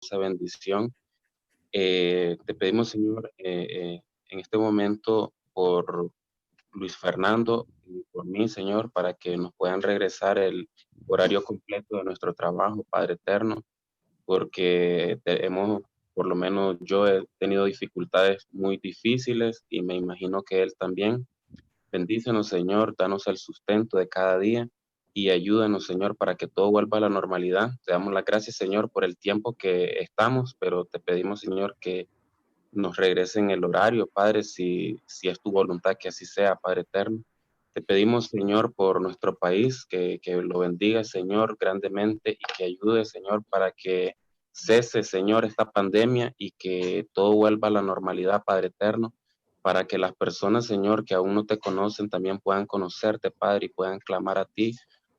esa bendición. Te pedimos, Señor, en este momento por Luis Fernando y por mí, Señor, para que nos puedan regresar el horario completo de nuestro trabajo, Padre eterno, porque por lo menos yo he tenido dificultades muy difíciles y me imagino que él también. Bendícenos, Señor, danos el sustento de cada día y ayúdanos, Señor, para que todo vuelva a la normalidad. Te damos las gracias, Señor, por el tiempo que estamos, pero te pedimos, Señor, que nos regresen el horario, Padre, si es tu voluntad que así sea, Padre eterno. Te pedimos, Señor, por nuestro país, que lo bendiga, Señor, grandemente y que ayude, Señor, para que cese, Señor, esta pandemia y que todo vuelva a la normalidad, Padre eterno, para que las personas, Señor, que aún no te conocen, también puedan conocerte, Padre, y puedan clamar a ti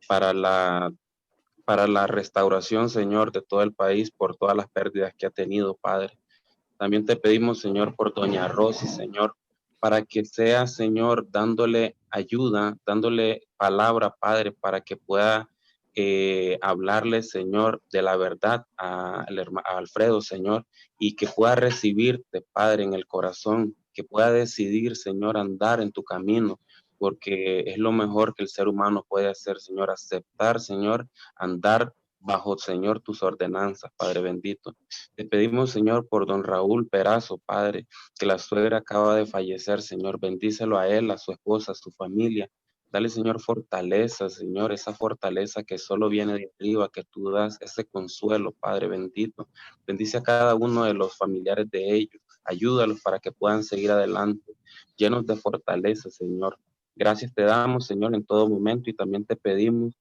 para la restauración, Señor, de todo el país por todas las pérdidas que ha tenido, Padre. También te pedimos, Señor, por Doña Rosy, Señor, para que sea, Señor, dándole ayuda, dándole palabra, Padre, para que pueda hablarle, Señor, de la verdad a Alfredo, Señor, y que pueda recibirte, Padre, en el corazón, que pueda decidir, Señor, andar en tu camino, porque es lo mejor que el ser humano puede hacer, Señor, aceptar, Señor, andar bajo, Señor, tus ordenanzas, Padre bendito. Te pedimos, Señor, por don Raúl Perazo, Padre, que la suegra acaba de fallecer, Señor. Bendícelo a él, a su esposa, a su familia. Dale, Señor, fortaleza, Señor, esa fortaleza que solo viene de arriba, que tú das, ese consuelo, Padre bendito. Bendice a cada uno de los familiares de ellos. Ayúdalos para que puedan seguir adelante, llenos de fortaleza, Señor. Gracias te damos, Señor, en todo momento y también te pedimos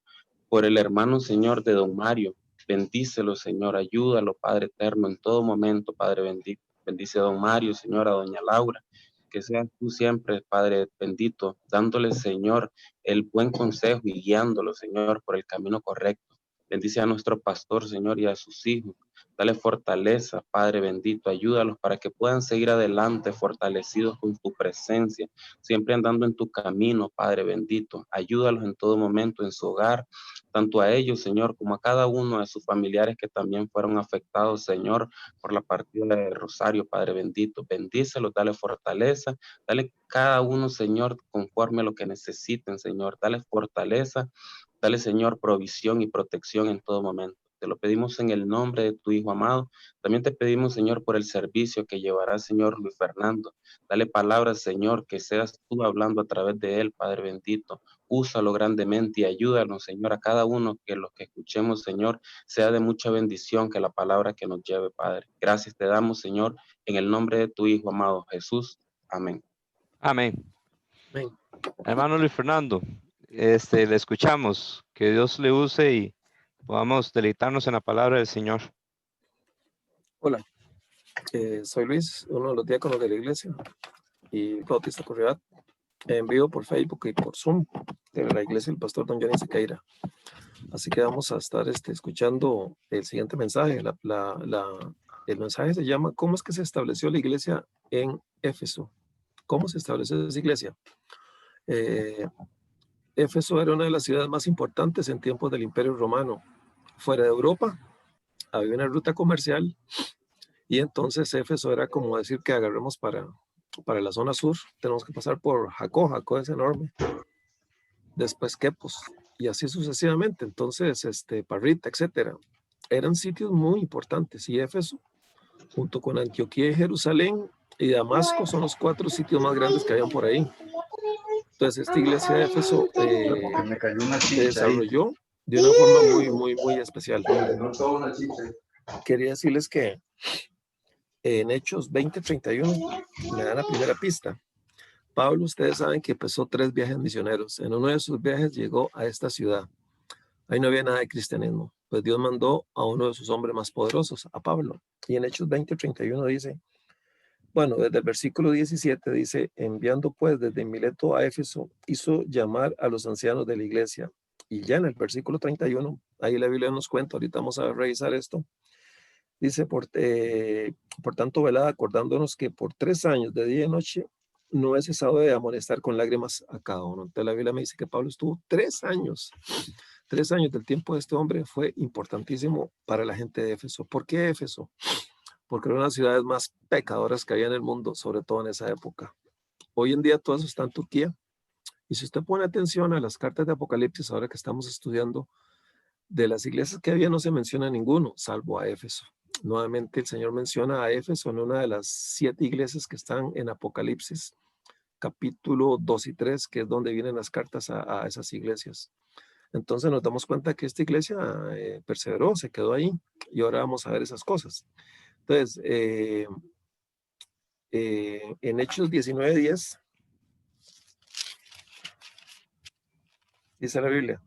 por el hermano, Señor, de don Mario. Bendícelo, Señor, ayúdalo, Padre eterno, en todo momento, Padre bendito. Bendice a don Mario, Señor, a doña Laura, que seas tú siempre, Padre bendito, dándole, Señor, el buen consejo y guiándolo, Señor, por el camino correcto. Bendice a nuestro pastor, Señor, y a sus hijos. Dale fortaleza, Padre bendito. Ayúdalos para que puedan seguir adelante, fortalecidos con tu presencia, siempre andando en tu camino, Padre bendito. Ayúdalos en todo momento en su hogar, tanto a ellos, Señor, como a cada uno de sus familiares que también fueron afectados, Señor, por la partida de Rosario, Padre bendito. Bendícelos, dale fortaleza, dale cada uno, Señor, conforme a lo que necesiten, Señor. Dale fortaleza, dale, Señor, provisión y protección en todo momento. Te lo pedimos en el nombre de tu Hijo amado. También te pedimos, Señor, por el servicio que llevará, Señor, Luis Fernando. Dale palabras, Señor, que seas tú hablando a través de él, Padre bendito. Úsalo grandemente y ayúdanos, Señor, a cada uno que los que escuchemos, Señor, sea de mucha bendición que la palabra que nos lleve, Padre. Gracias te damos, Señor, en el nombre de tu Hijo amado Jesús. Amén. Amén. Amén. Hermano Luis Fernando, le escuchamos. Que Dios le use y podamos deleitarnos en la palabra del Señor. Hola, soy Luis, uno de los diáconos de la iglesia y Bautista Correa, en vivo por Facebook y por Zoom de la iglesia del pastor don Johnny Sequeira. Así que vamos a estar escuchando el siguiente mensaje. El mensaje se llama ¿Cómo es que se estableció la iglesia en Éfeso? ¿Cómo se estableció esa iglesia? Éfeso era una de las ciudades más importantes en tiempos del Imperio Romano. Fuera de Europa había una ruta comercial y entonces Éfeso era como decir que agarremos para la zona sur, tenemos que pasar por Jacó. Jacó es enorme, después Quepos y así sucesivamente. Entonces, Parrita, etcétera, eran sitios muy importantes y Éfeso, junto con Antioquía y Jerusalén y Damasco, son los 4 sitios más grandes que habían por ahí. Entonces, esta iglesia de Éfeso se desarrolló de una forma muy especial. Quería decirles que en Hechos 20:31 me da la primera pista. Pablo, ustedes saben que empezó 3 viajes misioneros. En uno de sus viajes llegó a esta ciudad. Ahí no había nada de cristianismo. Pues Dios mandó a uno de sus hombres más poderosos, a Pablo. Y en Hechos 20:31 dice, bueno, desde el versículo 17 dice, enviando pues desde Mileto a Éfeso, hizo llamar a los ancianos de la iglesia. Y ya en el versículo 31, ahí la Biblia nos cuenta, ahorita vamos a revisar esto, dice, por tanto, velad, acordándonos que por 3 años de día y noche no he cesado de amonestar con lágrimas a cada uno. Entonces la Biblia me dice que Pablo estuvo 3 años 3 años del tiempo de este hombre fue importantísimo para la gente de Éfeso. ¿Por qué Éfeso? Porque era una de las ciudades más pecadoras que había en el mundo, sobre todo en esa época. Hoy en día todo eso está en Turquía. Y si usted pone atención a las cartas de Apocalipsis, ahora que estamos estudiando, de las iglesias que había no se menciona ninguno, salvo a Éfeso. Nuevamente el Señor menciona a Éfeso en una de las 7 iglesias que están en Apocalipsis, capítulo 2 y 3, que es donde vienen las cartas a esas iglesias. Entonces nos damos cuenta que esta iglesia perseveró, se quedó ahí, y ahora vamos a ver esas cosas. Entonces, en Hechos 19:10, dice la Biblia,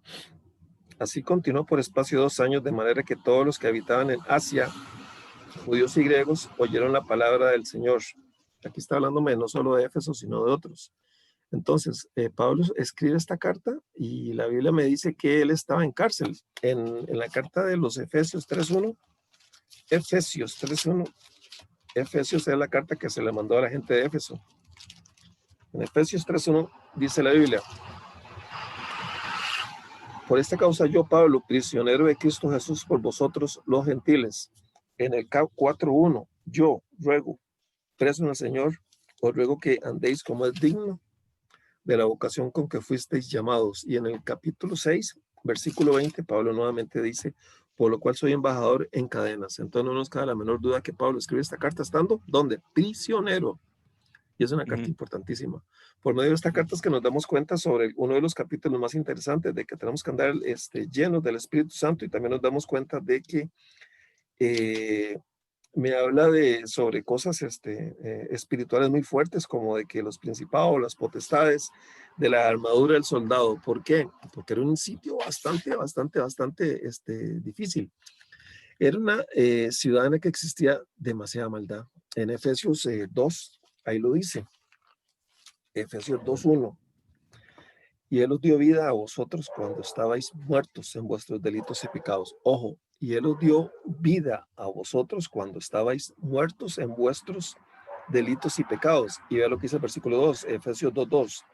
así continuó por espacio de 2 años, de manera que todos los que habitaban en Asia, judíos y griegos, oyeron la palabra del Señor. Aquí está hablándome no solo de Éfeso, sino de otros. Entonces, Pablo escribe esta carta y la Biblia me dice que él estaba en cárcel. En la carta de los Efesios 3:1, Efesios es la carta que se le mandó a la gente de Éfeso. En Efesios 3:1 dice la Biblia, por esta causa yo, Pablo, prisionero de Cristo Jesús por vosotros los gentiles. En el 4:1, yo ruego, preso en el Señor, os ruego que andéis como es digno de la vocación con que fuisteis llamados. Y en el capítulo 6, versículo 20, Pablo nuevamente dice, por lo cual soy embajador en cadenas. Entonces no nos cabe la menor duda que Pablo escribe esta carta estando, ¿dónde? Prisionero. Y es una carta importantísima. Por medio de esta carta es que nos damos cuenta sobre uno de los capítulos más interesantes de que tenemos que andar llenos del Espíritu Santo, y también nos damos cuenta de que me habla sobre cosas espirituales muy fuertes, como de que los principados, las potestades, de la armadura del soldado. ¿Por qué? Porque era un sitio bastante difícil. Era una ciudad en la que existía demasiada maldad. En Efesios 2, ahí lo dice. Efesios 2:1. Y él os dio vida a vosotros cuando estabais muertos en vuestros delitos y pecados. Ojo, y él os dio vida a vosotros cuando estabais muertos en vuestros delitos y pecados. Y vea lo que dice el versículo 2, Efesios 2:2.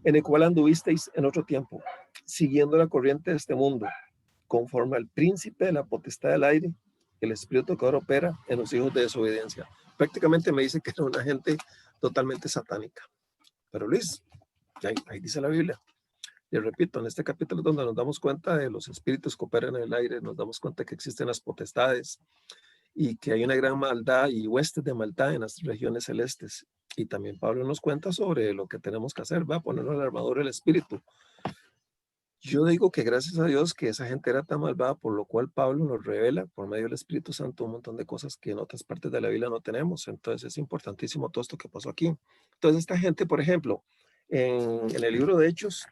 En el cual anduvisteis en otro tiempo, siguiendo la corriente de este mundo, conforme al príncipe de la potestad del aire, el espíritu que ahora opera en los hijos de desobediencia. Prácticamente me dice que era una gente totalmente satánica. Pero Luis, ahí dice la Biblia. Y repito, en este capítulo es donde nos damos cuenta de los espíritus que operan en el aire, nos damos cuenta que existen las potestades y que hay una gran maldad y huestes de maldad en las regiones celestes. Y también Pablo nos cuenta sobre lo que tenemos que hacer, va a ponernos la armadura del espíritu. Yo digo que gracias a Dios que esa gente era tan malvada, por lo cual Pablo nos revela por medio del Espíritu Santo un montón de cosas que en otras partes de la Biblia no tenemos. Entonces es importantísimo todo esto que pasó aquí. Entonces esta gente, por ejemplo, en el libro de Hechos,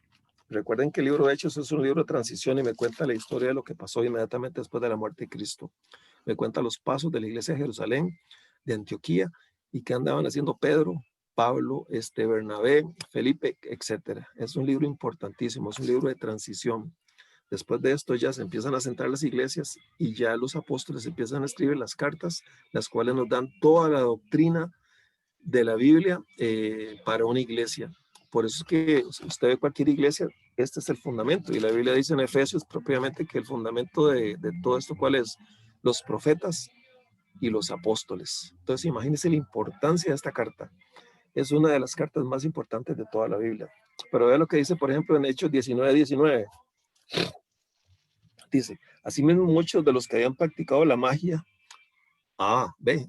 recuerden que el libro de Hechos es un libro de transición y me cuenta la historia de lo que pasó inmediatamente después de la muerte de Cristo. Me cuenta los pasos de la iglesia de Jerusalén, de Antioquía, y qué andaban haciendo Pedro, Pablo, Bernabé, Felipe, etcétera. Es un libro importantísimo, es un libro de transición. Después de esto ya se empiezan a sentar las iglesias y ya los apóstoles empiezan a escribir las cartas, las cuales nos dan toda la doctrina de la Biblia para una iglesia. Por eso es que usted ve cualquier iglesia, este es el fundamento. Y la Biblia dice en Efesios propiamente que el fundamento de todo esto, ¿cuál es? Los profetas y los apóstoles. Entonces imagínense la importancia de esta carta. Es una de las cartas más importantes de toda la Biblia. Pero vea lo que dice, por ejemplo, en Hechos 19:19. Dice, asimismo muchos de los que habían practicado la magia, ve,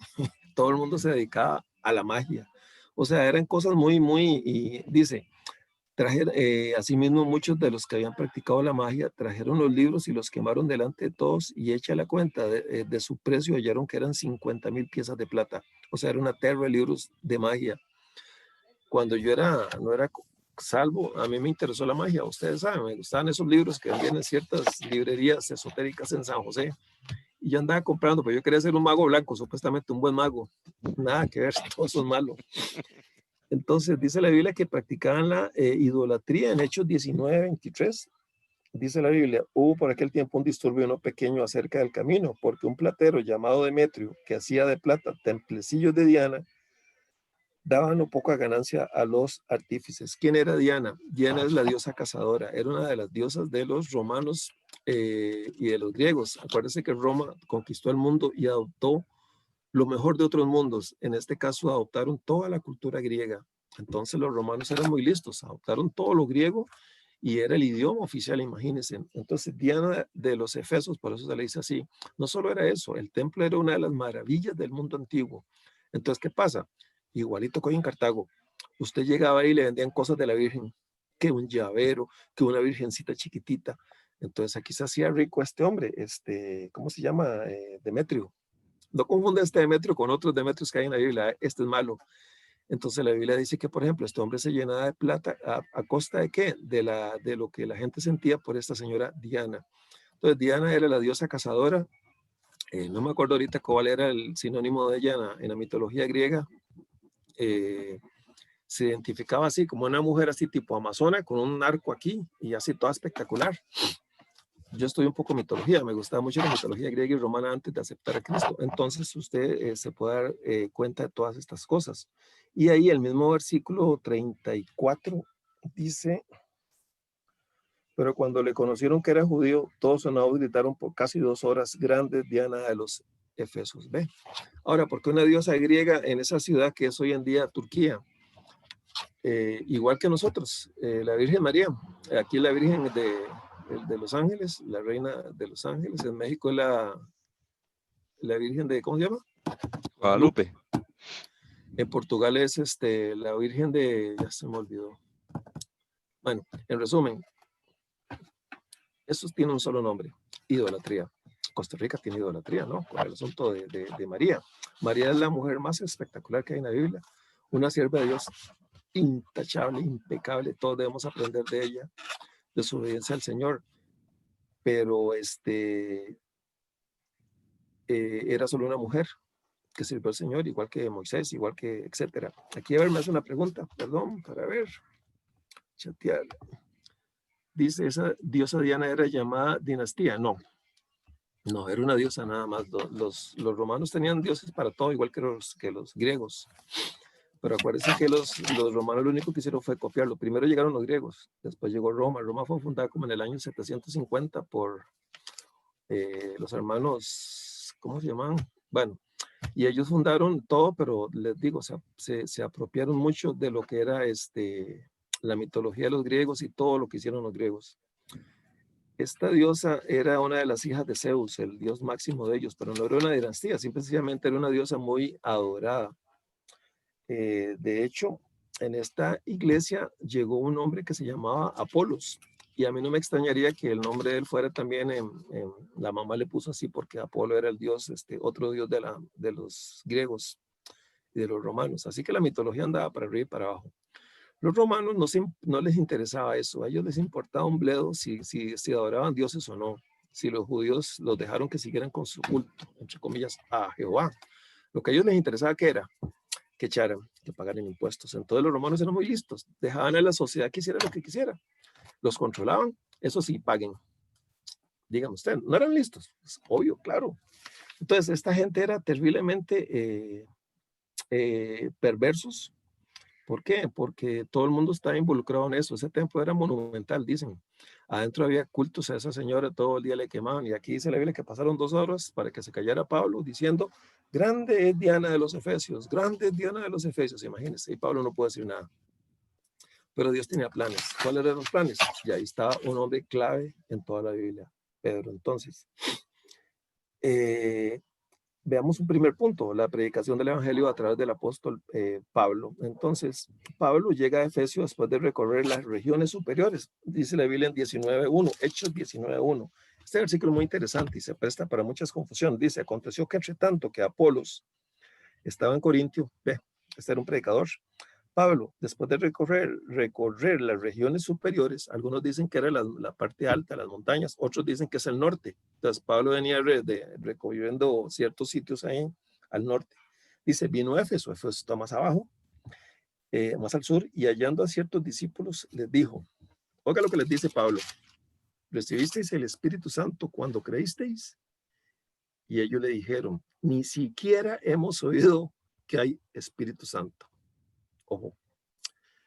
todo el mundo se dedicaba a la magia. O sea, eran cosas y dice, asimismo muchos de los que habían practicado la magia trajeron los libros y los quemaron delante de todos, y hecha la cuenta de su precio hallaron que eran 50,000 piezas de plata. O sea, era una terra de libros de magia. Cuando yo no era salvo, a mí me interesó la magia. Ustedes saben, me gustaban esos libros que vendían en ciertas librerías esotéricas en San José. Y yo andaba comprando, pero yo quería ser un mago blanco, supuestamente un buen mago. Nada que ver, todo eso es malo. Entonces dice la Biblia que practicaban la idolatría en Hechos 19:23. Dice la Biblia, hubo por aquel tiempo un disturbio no pequeño acerca del camino, porque un platero llamado Demetrio, que hacía de plata templecillos de Diana, daban no poca ganancia a los artífices. ¿Quién era Diana? Diana es la diosa cazadora, era una de las diosas de los romanos y de los griegos. Acuérdense que Roma conquistó el mundo y adoptó lo mejor de otros mundos. En este caso adoptaron toda la cultura griega. Entonces los romanos eran muy listos, adoptaron todo lo griego y era el idioma oficial, imagínense. Entonces Diana de los Efesos, por eso se le dice así, no solo era eso, el templo era una de las maravillas del mundo antiguo. Entonces, ¿qué pasa? Igualito que hoy en Cartago, usted llegaba ahí y le vendían cosas de la Virgen, que un llavero, que una virgencita chiquitita. Entonces aquí se hacía rico este hombre, ¿cómo se llama? Demetrio. No confunda este Demetrio con otros Demetrios que hay en la Biblia, este es malo. Entonces la Biblia dice que, por ejemplo, este hombre se llenaba de plata a costa de qué? De lo que la gente sentía por esta señora Diana. Entonces Diana era la diosa cazadora. No me acuerdo ahorita cuál era el sinónimo de ella en la mitología griega. Se identificaba así como una mujer así tipo amazona con un arco aquí y así toda espectacular. Yo estudié un poco mitología, me gustaba mucho la mitología griega y romana antes de aceptar a Cristo. Entonces usted se puede dar cuenta de todas estas cosas. Y ahí el mismo versículo 34 dice, pero cuando le conocieron que era judío, todos sonados gritaron por casi 2 horas, grandes Diana de los Efesos. ¿Ve? Ahora, ¿por qué una diosa griega en esa ciudad que es hoy en día Turquía? Igual que nosotros, la Virgen María, aquí la Virgen de Los Ángeles, la Reina de Los Ángeles, en México es la Virgen de, ¿cómo se llama? Guadalupe. En Portugal es la Virgen de, ya se me olvidó. Bueno, en resumen, eso tiene un solo nombre, idolatría. Costa Rica tiene idolatría, ¿no? Con el asunto de María. María es la mujer más espectacular que hay en la Biblia, una sierva de Dios intachable, impecable, todos debemos aprender de ella, de su obediencia al Señor, pero era solo una mujer que sirvió al Señor, igual que Moisés, igual que etcétera. Aquí a ver, me hace una pregunta, perdón, para ver, chatear. Dice, ¿esa diosa Diana era llamada dinastía? No, no, era una diosa nada más. Los romanos tenían dioses para todo, igual que los griegos. Pero acuérdense que los romanos lo único que hicieron fue copiarlo. Primero llegaron los griegos, después llegó Roma. Roma fue fundada como en el año 750 por los hermanos, ¿cómo se llaman? Bueno, y ellos fundaron todo, pero les digo, se apropiaron mucho de lo que era la mitología de los griegos y todo lo que hicieron los griegos. Esta diosa era una de las hijas de Zeus, el dios máximo de ellos, pero no era una dinastía, simplemente era una diosa muy adorada. De hecho, en esta iglesia llegó un hombre que se llamaba Apolos, y a mí no me extrañaría que el nombre de él fuera también, la mamá le puso así porque Apolo era el dios, otro dios de los griegos y de los romanos. Así que la mitología andaba para arriba y para abajo. Los romanos no les interesaba eso, a ellos les importaba un bledo si adoraban dioses o no, si los judíos los dejaron que siguieran con su culto, entre comillas, a Jehová. Lo que a ellos les interesaba que era que echaran, que pagaran impuestos. Entonces los romanos eran muy listos, dejaban a la sociedad que hiciera lo que quisiera, los controlaban, eso sí, paguen. Dígame usted, no eran listos, es obvio, claro. Entonces esta gente era terriblemente perversos. ¿Por qué? Porque todo el mundo estaba involucrado en eso. Ese templo era monumental, dicen. Adentro había cultos a esa señora, todo el día le quemaban. Y aquí dice la Biblia que pasaron 2 horas para que se callara Pablo diciendo, grande es Diana de los Efesios, grande es Diana de los Efesios. Imagínense, y Pablo no puede decir nada. Pero Dios tenía planes. ¿Cuáles eran los planes? Y ahí estaba un hombre clave en toda la Biblia, Pedro. Entonces, veamos un primer punto, la predicación del Evangelio a través del apóstol Pablo. Entonces, Pablo llega a Efesios después de recorrer las regiones superiores, dice la Biblia en 19.1, Hechos 19.1. Este versículo es muy interesante y se presta para muchas confusiones. Dice, aconteció que entre tanto que Apolos estaba en Corintio, este era un predicador, Pablo, después de recorrer las regiones superiores, algunos dicen que era la parte alta, las montañas, otros dicen que es el norte. Entonces Pablo venía recorriendo ciertos sitios ahí al norte. Dice, vino a Éfeso, Éfeso está más abajo, más al sur, y hallando a ciertos discípulos les dijo, oiga lo que les dice Pablo, ¿recibisteis el Espíritu Santo cuando creísteis? Y ellos le dijeron, ni siquiera hemos oído que hay Espíritu Santo. Ojo.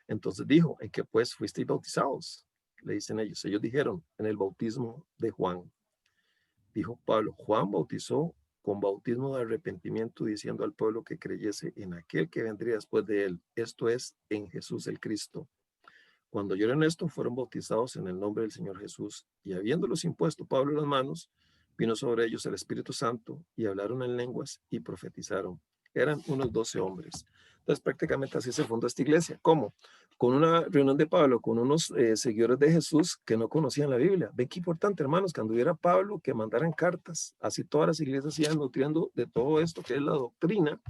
Entonces dijo, ¿en qué pues fuisteis bautizados? le dicen ellos. Ellos dijeron en el bautismo de Juan. Dijo Pablo, Juan bautizó con bautismo de arrepentimiento, diciendo al pueblo que creyese en aquel que vendría después de él, esto es, en Jesús el Cristo. Cuando oyeron esto, fueron bautizados en el nombre del Señor Jesús, y habiéndolos impuesto Pablo en las manos, vino sobre ellos el Espíritu Santo, y hablaron en lenguas y profetizaron. Eran unos 12 hombres. Entonces, prácticamente así se fundó esta iglesia. ¿Cómo? Con una reunión de Pablo, con unos seguidores de Jesús que no conocían la Biblia. Ven qué importante, hermanos, que anduviera Pablo, que mandaran cartas. Así todas las iglesias se iban nutriendo de todo esto que es la doctrina,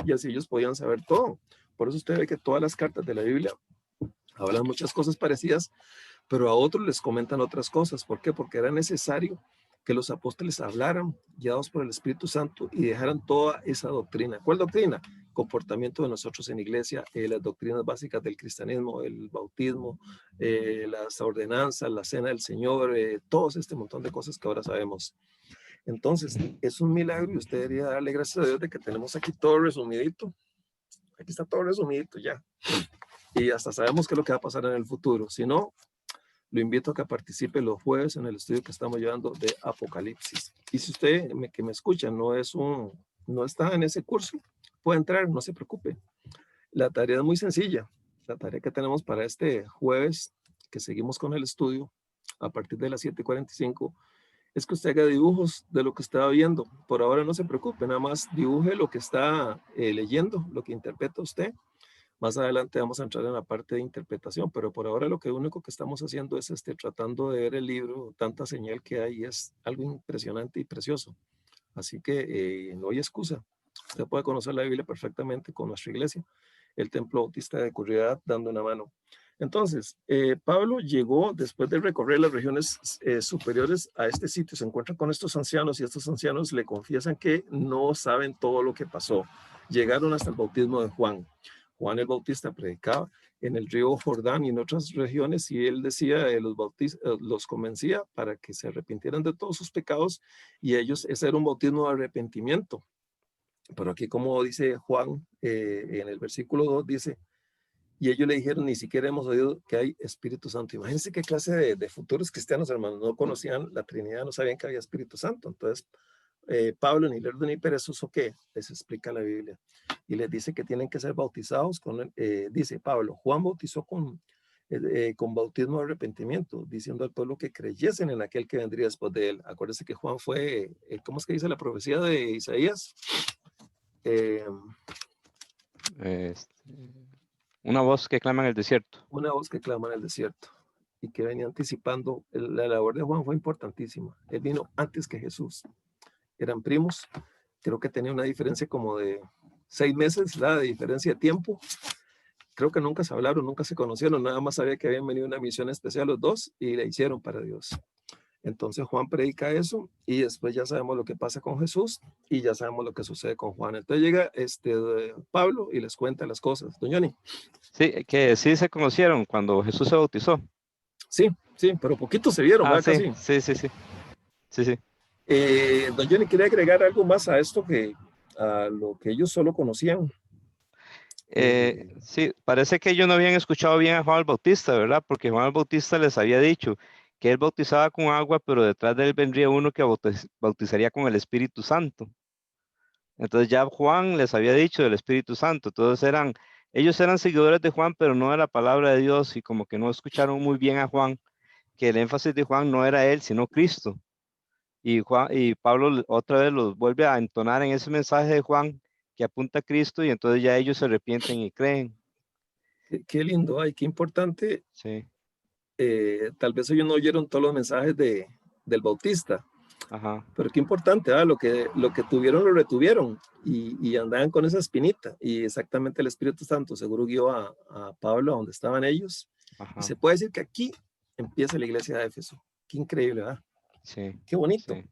y así ellos podían saber todo. Por eso usted ve que todas las cartas de la Biblia hablan muchas cosas parecidas, pero a otros les comentan otras cosas. ¿Por qué? Porque era necesario que los apóstoles hablaran, guiados por el Espíritu Santo, y dejaran toda esa doctrina. ¿Cuál doctrina? Comportamiento de nosotros en iglesia, las doctrinas básicas del cristianismo, el bautismo, las ordenanzas, la cena del Señor, todo este montón de cosas que ahora sabemos. Entonces, es un milagro y usted debería darle gracias a Dios de que tenemos aquí todo resumidito. Aquí está todo resumidito ya. Y hasta sabemos qué es lo que va a pasar en el futuro. Si no, lo invito a que participe los jueves en el estudio que estamos llevando de Apocalipsis. Y si usted que me escucha no está en ese curso, puede entrar, no se preocupe. La tarea es muy sencilla. La tarea que tenemos para este jueves, que seguimos con el estudio, a partir de las 7:45, es que usted haga dibujos de lo que está viendo. Por ahora no se preocupe, nada más dibuje lo que está leyendo, lo que interpreta usted. Más adelante vamos a entrar en la parte de interpretación, pero por ahora lo único que estamos haciendo es tratando de ver el libro, tanta señal que hay, es algo impresionante y precioso. Así que no hay excusa. Usted puede conocer la Biblia perfectamente con nuestra iglesia, el Templo Bautista de Curridabat, dando una mano. Entonces, Pablo llegó después de recorrer las regiones superiores a este sitio, se encuentra con estos ancianos y estos ancianos le confiesan que no saben todo lo que pasó. Llegaron hasta el bautismo de Juan. Juan el Bautista predicaba en el río Jordán y en otras regiones, y él decía, los convencía para que se arrepintieran de todos sus pecados, y ese era un bautismo de arrepentimiento. Pero aquí, como dice Juan, en el versículo 2 dice, y ellos le dijeron, ni siquiera hemos oído que hay Espíritu Santo. Imagínense qué clase de futuros cristianos, hermanos, no conocían la Trinidad, no sabían que había Espíritu Santo. Entonces, Pablo, ni lerdo ni perezoso, ¿qué? Les explica la Biblia y les dice que tienen que ser bautizados dice Pablo, Juan bautizó con bautismo de arrepentimiento, diciendo al pueblo que creyesen en aquel que vendría después de él. Acuérdense que Juan fue, ¿cómo es que dice la profecía de Isaías? Una voz que clama en el desierto. Una voz que clama en el desierto, y que venía anticipando. La labor de Juan fue importantísima. Él vino antes que Jesús. Eran primos. Creo que tenía una diferencia como de 6 meses, de diferencia de tiempo. Creo que nunca se hablaron, nunca se conocieron, nada más sabía que habían venido a una misión especial los dos y la hicieron para Dios. Entonces Juan predica eso y después ya sabemos lo que pasa con Jesús y ya sabemos lo que sucede con Juan. Entonces llega Pablo y les cuenta las cosas. Don Johnny. Sí, que sí se conocieron cuando Jesús se bautizó. Sí, pero poquito se vieron, ¿verdad? Sí, Casi. Sí. Don Johnny, ¿quería agregar algo más a esto a lo que ellos solo conocían? Sí, parece que ellos no habían escuchado bien a Juan el Bautista, ¿verdad? Porque Juan el Bautista les había dicho que él bautizaba con agua, pero detrás de él vendría uno que bautizaría con el Espíritu Santo. Entonces ya Juan les había dicho del Espíritu Santo. Entonces ellos eran seguidores de Juan, pero no de la palabra de Dios, y como que no escucharon muy bien a Juan, que el énfasis de Juan no era él, sino Cristo. Y Pablo otra vez los vuelve a entonar en ese mensaje de Juan que apunta a Cristo, y entonces ya ellos se arrepienten y creen. Qué lindo, qué importante. Sí. Tal vez ellos no oyeron todos los mensajes del Bautista. Ajá. Pero qué importante, lo que tuvieron lo retuvieron y andaban con esa espinita, y exactamente el Espíritu Santo seguro guió a Pablo a donde estaban ellos. Ajá. Y se puede decir que aquí empieza la iglesia de Éfeso. Qué increíble, ¿verdad? Sí. Qué bonito. Sí.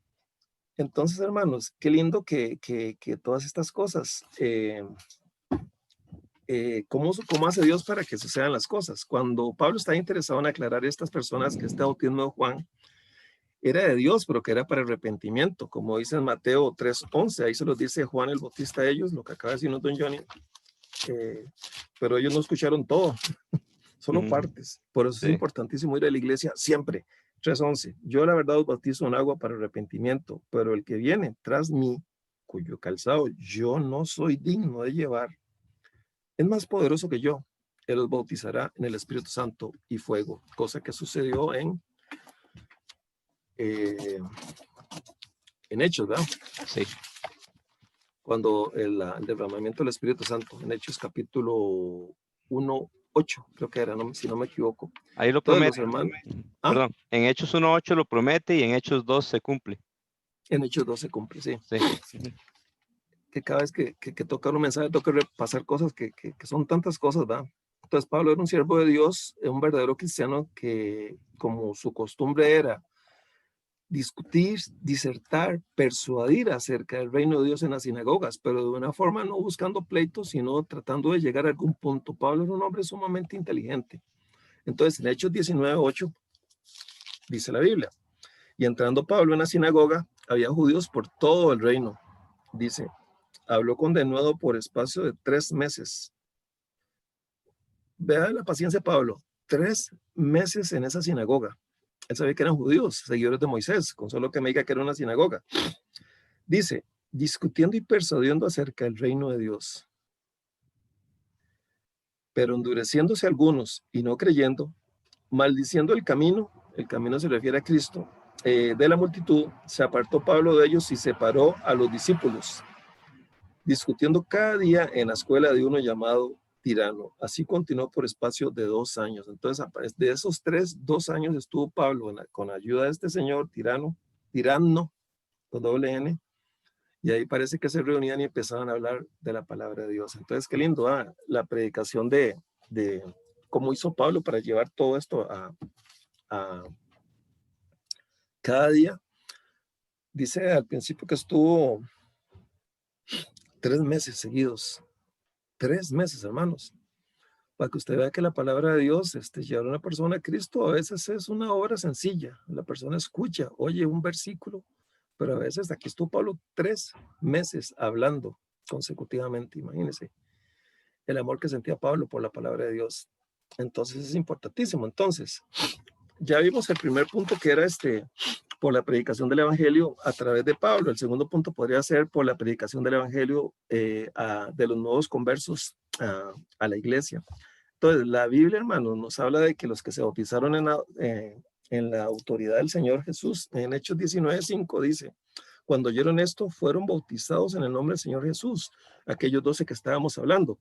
Entonces, hermanos, qué lindo que todas estas cosas, ¿cómo hace Dios para que sucedan las cosas? Cuando Pablo está interesado en aclarar a estas personas que este bautismo de Juan era de Dios, pero que era para arrepentimiento, como dice en Mateo 3:11, ahí se los dice Juan el Bautista a ellos, lo que acaba de decirnos Don Johnny, pero ellos no escucharon todo, solo Ujú. partes. Por eso Sí. es importantísimo ir a la iglesia siempre. 3:11. Yo la verdad os bautizo en agua para arrepentimiento, pero el que viene tras mí, cuyo calzado yo no soy digno de llevar, es más poderoso que yo. Él os bautizará en el Espíritu Santo y fuego, cosa que sucedió eh, en Hechos, ¿verdad? Sí. Cuando el derramamiento del Espíritu Santo, en Hechos capítulo 1:8, creo que era, si no me equivoco. Ahí lo Todos los promete. hermanos, Perdón, en Hechos 1:8 lo promete y en Hechos 2 se cumple. en Hechos 2 se cumple, sí. Sí. Que cada vez que toca un mensaje, toca repasar cosas que son tantas cosas, ¿verdad? Entonces Pablo era un siervo de Dios, un verdadero cristiano que, como su costumbre era, discutir, disertar, persuadir acerca del reino de Dios en las sinagogas, pero de una forma no buscando pleitos, sino tratando de llegar a algún punto. Pablo era un hombre sumamente inteligente. Entonces, en Hechos 19:8, dice la Biblia, y entrando Pablo en la sinagoga, había judíos por todo el reino. Dice, habló con denuedo por espacio de 3 meses. Vea la paciencia de Pablo, 3 meses en esa sinagoga. Él sabía que eran judíos, seguidores de Moisés, con solo que me diga que era una sinagoga. Dice, discutiendo y persuadiendo acerca del reino de Dios. Pero endureciéndose algunos y no creyendo, maldiciendo el camino se refiere a Cristo, de la multitud, se apartó Pablo de ellos y separó a los discípulos, discutiendo cada día en la escuela de uno llamado Tirano. Así continuó por espacio de 2 años. Entonces, de esos 2 años estuvo Pablo con la ayuda de este señor Tirano, con doble N, y ahí parece que se reunían y empezaban a hablar de la palabra de Dios. Entonces, qué lindo, la predicación de cómo hizo Pablo para llevar todo esto a cada día. Dice al principio que estuvo 3 meses seguidos. 3 meses, hermanos. Para que usted vea que la palabra de Dios, llevar a una persona a Cristo, a veces es una obra sencilla. La persona escucha, oye un versículo, pero a veces aquí estuvo Pablo 3 meses hablando consecutivamente. Imagínense el amor que sentía Pablo por la palabra de Dios. Entonces es importantísimo. Entonces, ya vimos el primer punto que era por la predicación del evangelio a través de Pablo. El segundo punto podría ser por la predicación del evangelio de los nuevos conversos a la iglesia. Entonces, la Biblia, hermanos, nos habla de que los que se bautizaron en la autoridad del Señor Jesús, en Hechos 19:5 dice, cuando oyeron esto, fueron bautizados en el nombre del Señor Jesús, aquellos 12 que estábamos hablando.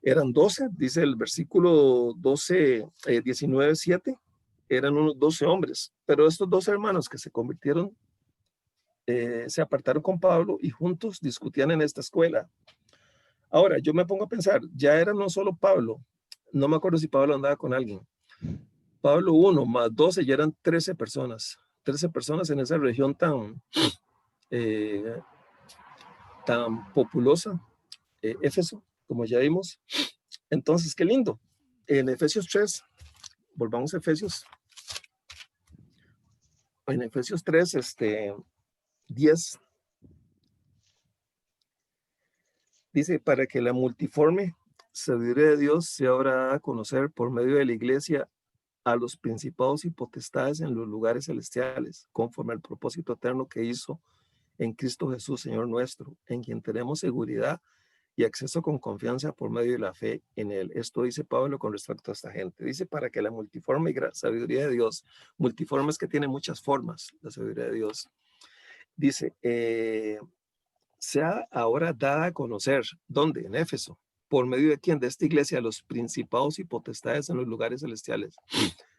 Eran 12, dice el versículo 12, 19:7, eran unos 12 hombres, pero estos 12 hermanos que se convirtieron, se apartaron con Pablo y juntos discutían en esta escuela. Ahora, yo me pongo a pensar, ya era no solo Pablo, no me acuerdo si Pablo andaba con alguien. Pablo 1 más 12 ya eran 13 personas. 13 personas en esa región tan populosa, Éfeso, como ya vimos. Entonces, qué lindo. En Efesios 3, volvamos a Efesios. En Efesios 3, 10, dice, para que la multiforme sabiduría de Dios sea ahora dada a conocer por medio de la iglesia a los principados y potestades en los lugares celestiales, conforme al propósito eterno que hizo en Cristo Jesús, Señor nuestro, en quien tenemos seguridad y acceso con confianza por medio de la fe en Él. Esto dice Pablo con respecto a esta gente. Dice, para que la multiforme sabiduría de Dios, multiforme es que tiene muchas formas, la sabiduría de Dios, dice, sea ahora dada a conocer, ¿dónde? En Éfeso. ¿Por medio de quién? De esta iglesia, a los principados y potestades en los lugares celestiales.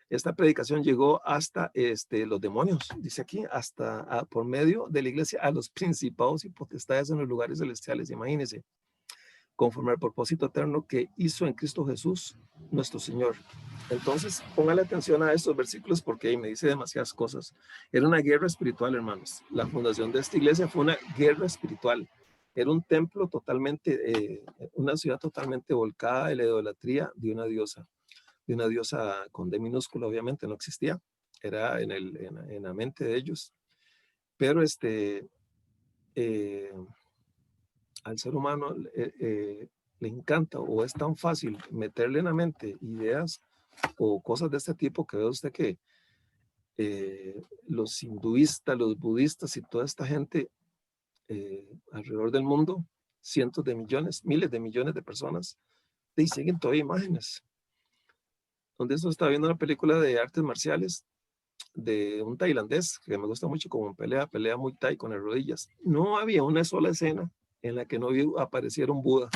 Esta predicación llegó hasta los demonios, dice aquí, por medio de la iglesia a los principados y potestades en los lugares celestiales. Imagínense, conforme al propósito eterno que hizo en Cristo Jesús, nuestro Señor. Entonces, póngale atención a estos versículos porque ahí me dice demasiadas cosas. Era una guerra espiritual, hermanos. La fundación de esta iglesia fue una guerra espiritual. Era un templo totalmente, una ciudad totalmente volcada en la idolatría de una diosa con D minúscula, obviamente no existía, era en la mente de ellos, pero al ser humano le encanta o es tan fácil meterle en la mente ideas o cosas de este tipo que ve usted que los hinduistas, los budistas y toda esta gente alrededor del mundo, cientos de millones, miles de millones de personas, y siguen todavía imágenes. Donde eso estaba viendo una película de artes marciales de un tailandés que me gusta mucho como pelea muy thai con las rodillas. No había una sola escena en la que no apareciera un Buda.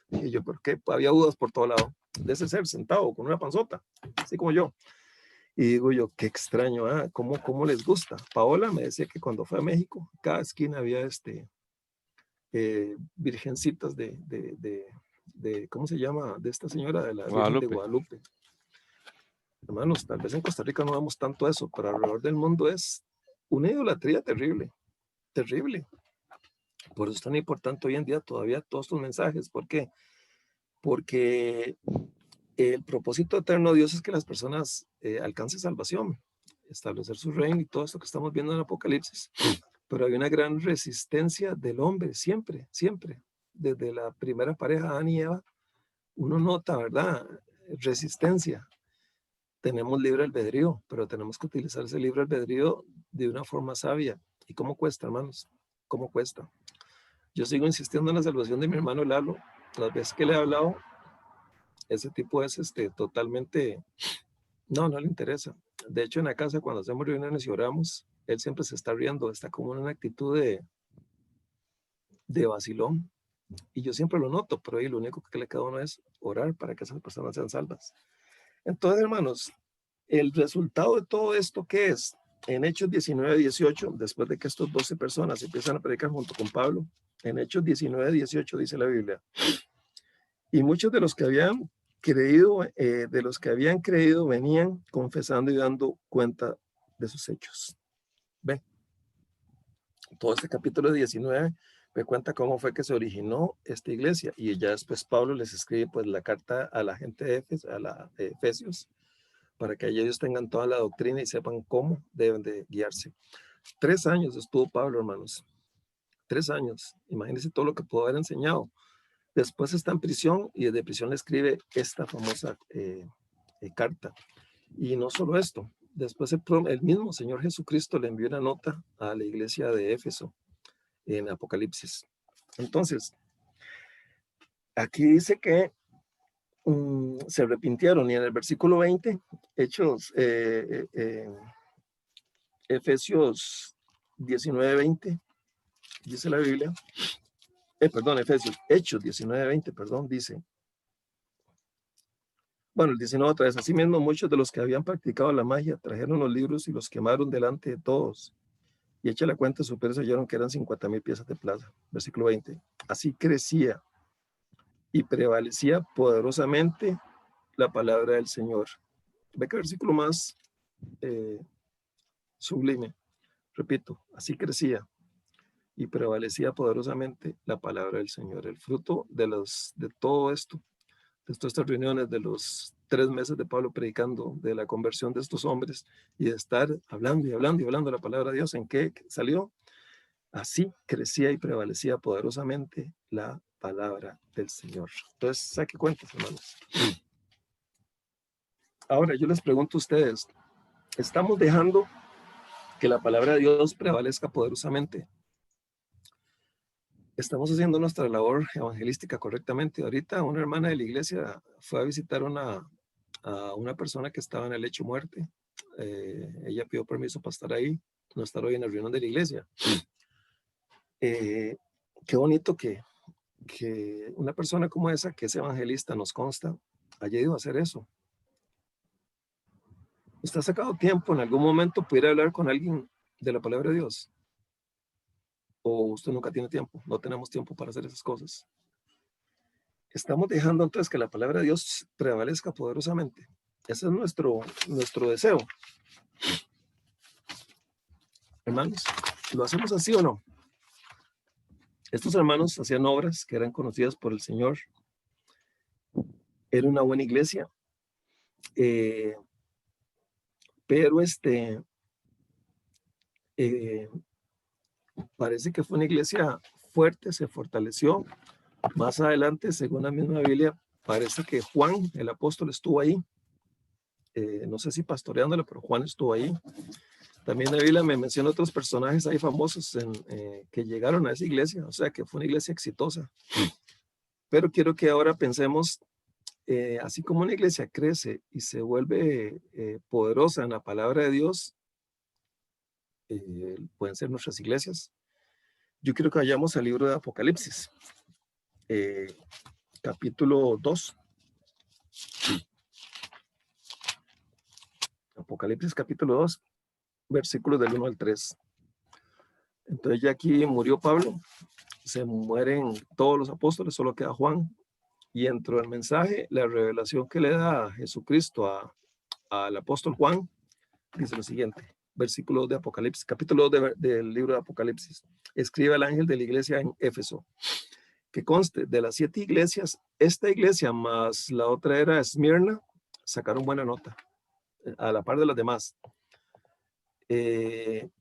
Dije yo, ¿por qué? Había Budas por todo lado. De ese ser sentado con una panzota, así como yo. Y digo yo, qué extraño, ¿ah? ¿Cómo les gusta? Paola me decía que cuando fue a México, cada esquina había virgencitas ¿cómo se llama? De esta señora, de la Virgen de Guadalupe. Guadalupe. Hermanos, tal vez en Costa Rica no vemos tanto eso, pero alrededor del mundo es una idolatría terrible, terrible. Por eso es tan importante hoy en día todavía todos estos mensajes. ¿Por qué? Porque el propósito eterno de Dios es que las personas alcancen salvación, establecer su reino y todo esto que estamos viendo en Apocalipsis. Pero hay una gran resistencia del hombre, siempre, siempre. Desde la primera pareja, Adán y Eva, uno nota, ¿verdad? Resistencia. Tenemos libre albedrío, pero tenemos que utilizar ese libre albedrío de una forma sabia. ¿Y cómo cuesta, hermanos? ¿Cómo cuesta? Yo sigo insistiendo en la salvación de mi hermano Lalo. Las veces que le he hablado, ese tipo es totalmente... No le interesa. De hecho, en la casa, cuando hacemos reuniones y oramos, él siempre se está riendo, está como en una actitud de vacilón. Y yo siempre lo noto, pero ahí lo único que le queda a uno es orar para que esas personas sean salvas. Entonces, hermanos, el resultado de todo esto, ¿qué es? En Hechos 19:18, después de que estos 12 personas empiezan a predicar junto con Pablo, en Hechos 19:18 dice la Biblia, y muchos de los que habían creído, venían confesando y dando cuenta de sus hechos. Ven, todo este capítulo 19 me cuenta cómo fue que se originó esta iglesia, y ya después Pablo les escribe pues la carta a la gente de Efesios, para que ellos tengan toda la doctrina y sepan cómo deben de guiarse. 3 años estuvo Pablo, hermanos. 3 años. Imagínense todo lo que pudo haber enseñado. Después está en prisión y desde prisión le escribe esta famosa carta. Y no solo esto. Después el mismo Señor Jesucristo le envió una nota a la iglesia de Éfeso en Apocalipsis. Entonces, aquí dice que se arrepintieron, y en el versículo 20, Efesios 19:20, dice la Biblia, Hechos 19:20, dice, bueno, el 19 otra vez, asimismo muchos de los que habían practicado la magia trajeron los libros y los quemaron delante de todos, y hecha la cuenta, su precio hallaron que eran 50,000 piezas de plata. Versículo 20, así crecía y prevalecía poderosamente la palabra del Señor. Ve que versículo más sublime. Repito, así crecía y prevalecía poderosamente la palabra del Señor. El fruto de todo esto, de todas estas reuniones, de los 3 meses de Pablo predicando, de la conversión de estos hombres y de estar hablando y hablando y hablando la palabra de Dios, ¿en qué salió? Así crecía y prevalecía poderosamente la palabra del Señor. Entonces, saque cuentas, hermanos. Ahora, yo les pregunto a ustedes, ¿estamos dejando que la palabra de Dios prevalezca poderosamente? ¿Estamos haciendo nuestra labor evangelística correctamente? Ahorita una hermana de la iglesia fue a visitar a una persona que estaba en el lecho de muerte. Ella pidió permiso para estar ahí, no estar hoy en la reunión de la iglesia. Qué bonito que una persona como esa, que es evangelista, nos consta, haya ido a hacer eso. ¿Usted ha sacado tiempo en algún momento para ir a hablar con alguien de la palabra de Dios? ¿O usted nunca tiene tiempo? No tenemos tiempo para hacer esas cosas. Estamos dejando entonces que la palabra de Dios prevalezca poderosamente. Ese es nuestro deseo. Hermanos, ¿lo hacemos así o no? Estos hermanos hacían obras que eran conocidas por el Señor. Era una buena iglesia. Pero parece que fue una iglesia fuerte, se fortaleció, Más adelante, según la misma Biblia, parece que Juan, el apóstol, estuvo ahí. No sé si pastoreándolo, pero Juan estuvo ahí. También la Biblia me menciona otros personajes ahí famosos que llegaron a esa iglesia, o sea que fue una iglesia exitosa. Pero quiero que ahora pensemos, así como una iglesia crece y se vuelve poderosa en la palabra de Dios, pueden ser nuestras iglesias. Yo quiero que vayamos al libro de Apocalipsis, capítulo 2. Apocalipsis capítulo 2, versículos del 1 al 3. Entonces ya aquí murió Pablo, se mueren todos los apóstoles, solo queda Juan. Y dentro del mensaje, la revelación que le da Jesucristo al apóstol Juan, dice lo siguiente, versículo de Apocalipsis, capítulo 2 del libro de Apocalipsis. Escribe el ángel de la iglesia en Éfeso, que conste de las 7 iglesias, esta iglesia más la otra era Esmirna, sacaron buena nota, a la par de las demás. Es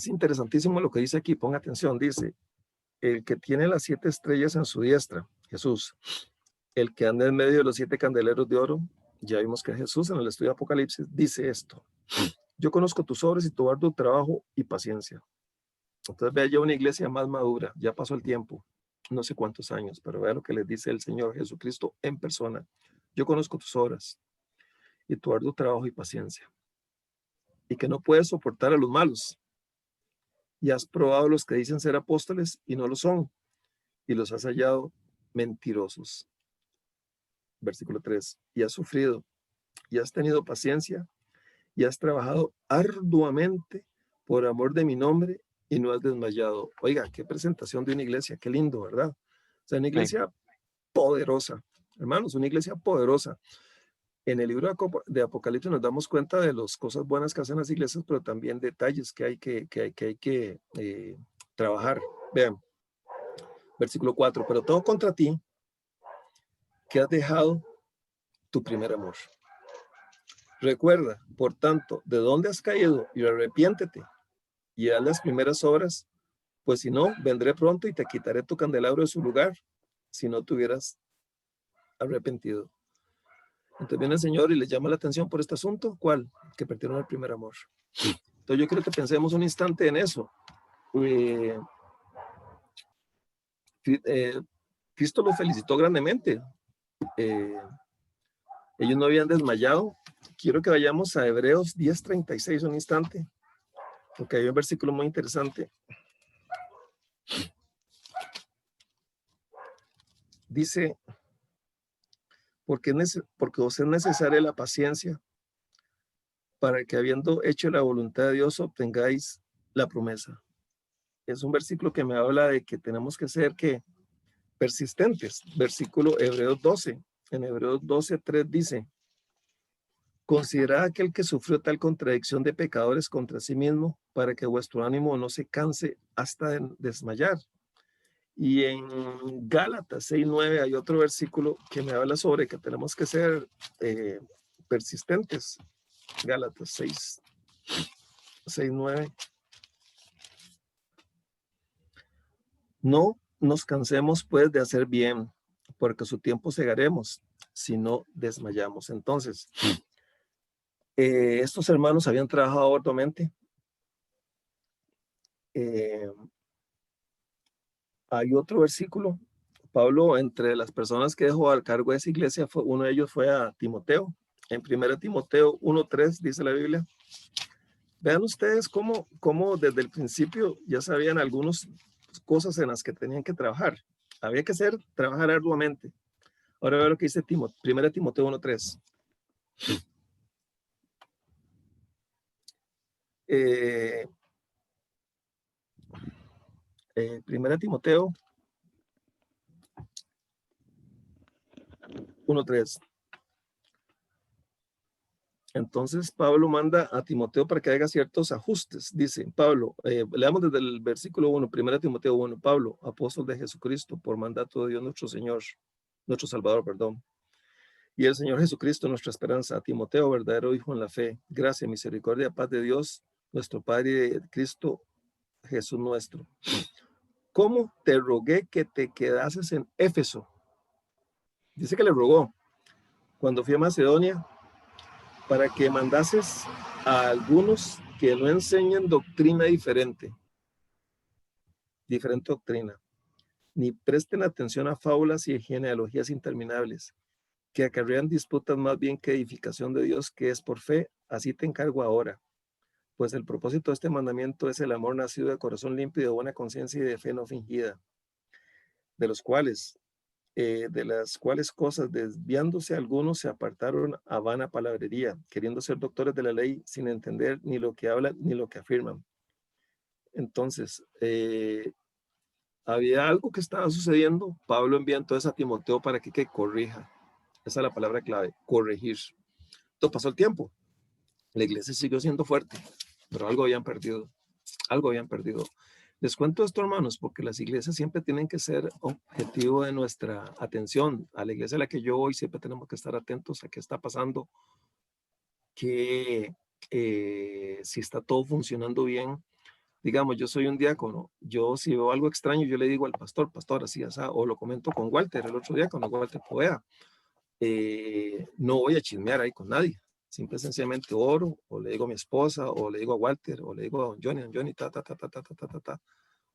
interesantísimo lo que dice aquí, ponga atención, dice, el que tiene las 7 estrellas en su diestra, Jesús, el que anda en medio de los 7 candeleros de oro, ya vimos que Jesús en el estudio de Apocalipsis dice esto, yo conozco tus obras y tu arduo trabajo y paciencia. Entonces vea ya una iglesia más madura, ya pasó el tiempo, no sé cuántos años, pero vea lo que les dice el Señor Jesucristo en persona, yo conozco tus obras y tu arduo trabajo y paciencia, y que no puedes soportar a los malos, y has probado a los que dicen ser apóstoles y no lo son, y los has hallado mentirosos. Versículo 3, y has sufrido, y has tenido paciencia, y has trabajado arduamente por amor de mi nombre, y no has desmayado. Oiga, qué presentación de una iglesia, qué lindo, ¿verdad? O sea, una iglesia poderosa, hermanos, una iglesia poderosa. En el libro de Apocalipsis nos damos cuenta de las cosas buenas que hacen las iglesias, pero también detalles que hay que trabajar. Vean, versículo 4, pero todo contra ti, que has dejado tu primer amor. Recuerda, por tanto, de dónde has caído y arrepiéntete y haz las primeras obras, pues si no, vendré pronto y te quitaré tu candelabro de su lugar, si no te hubieras arrepentido. Entonces viene el Señor y les llama la atención por este asunto. ¿Cuál? Que perdieron el primer amor. Entonces yo quiero que pensemos un instante en eso. Cristo los felicitó grandemente. Ellos no habían desmayado. Quiero que vayamos a Hebreos 10:36 un instante, porque hay un versículo muy interesante. Dice, porque os es necesaria la paciencia para que habiendo hecho la voluntad de Dios obtengáis la promesa. Es un versículo que me habla de que tenemos que ser persistentes. Versículo Hebreos 12. En Hebreos 12:3 dice, considerad aquel que sufrió tal contradicción de pecadores contra sí mismo, para que vuestro ánimo no se canse hasta desmayar. Y en Gálatas 6:9 hay otro versículo que me habla sobre que tenemos que ser persistentes. Gálatas 6:9. No nos cansemos pues de hacer bien, porque a su tiempo segaremos, si no desmayamos. Entonces, estos hermanos habían trabajado arduamente. Hay otro versículo. Pablo, entre las personas que dejó al cargo de esa iglesia, uno de ellos fue a Timoteo. En 1 Timoteo 1:3 dice la Biblia. Vean ustedes cómo desde el principio ya sabían algunas cosas en las que tenían que trabajar. Había que trabajar arduamente. Ahora vean lo que dice 1 Timoteo 1:3. 1 Timoteo 1:3. Entonces Pablo manda a Timoteo para que haga ciertos ajustes. Dice Pablo, leamos desde el versículo 1, 1 Timoteo 1, Pablo, apóstol de Jesucristo, por mandato de Dios nuestro Señor, nuestro Salvador, perdón. Y el Señor Jesucristo, nuestra esperanza, a Timoteo, verdadero hijo en la fe, gracia, misericordia, paz de Dios, nuestro Padre y de Cristo Jesús nuestro. ¿cómo te rogué que te quedases en Éfeso? Dice que le rogó cuando fui a Macedonia para que mandases a algunos que no enseñan doctrina diferente doctrina, ni presten atención a fábulas y genealogías interminables, que acarrean disputas más bien que edificación de Dios, que es por fe. Así te encargo ahora. Pues el propósito de este mandamiento es el amor nacido de corazón limpio y de buena conciencia y de fe no fingida, de las cuales cosas, desviándose algunos, se apartaron a vana palabrería, queriendo ser doctores de la ley sin entender ni lo que hablan ni lo que afirman. Entonces, había algo que estaba sucediendo. Pablo envía entonces a Timoteo para que corrija. Esa es la palabra clave, corregir. Entonces pasó el tiempo. La iglesia siguió siendo fuerte, pero algo habían perdido. Algo habían perdido. Les cuento esto, hermanos, porque las iglesias siempre tienen que ser objetivo de nuestra atención. A la iglesia a la que yo voy siempre tenemos que estar atentos a qué está pasando, que si está todo funcionando bien. Digamos, yo soy un diácono, yo si veo algo extraño, yo le digo al pastor, así, o lo comento con Walter, el otro diácono, Walter Poveda. No voy a chismear ahí con nadie, simple y sencillamente oro, o le digo a mi esposa, o le digo a Walter, o le digo a don Johnny,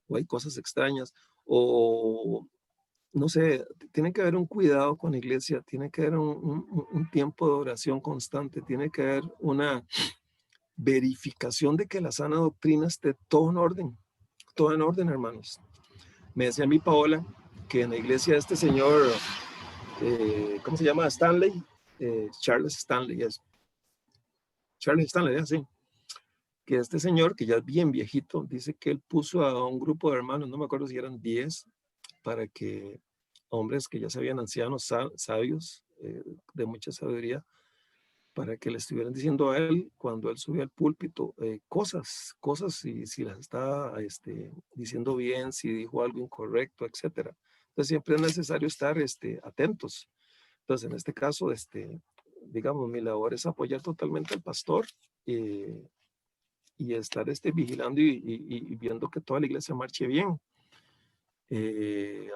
o hay cosas extrañas, o no sé, tiene que haber un cuidado con la iglesia, tiene que haber un tiempo de oración constante, tiene que haber una verificación de que la sana doctrina esté todo en orden, hermanos. Me decía a mí Paola que en la iglesia de este señor, ¿cómo se llama? Stanley, Charles Stanley, así, que este señor, que ya es bien viejito, dice que él puso a un grupo de hermanos, no me acuerdo si eran 10, para que hombres que ya se habían ancianos, sabios, de mucha sabiduría, para que le estuvieran diciendo a él cuando él subía al púlpito cosas, si las está diciendo bien, si dijo algo incorrecto, etcétera. Entonces siempre es necesario estar atentos. Entonces en este caso, digamos, mi labor es apoyar totalmente al pastor y estar vigilando y viendo que toda la iglesia marche bien.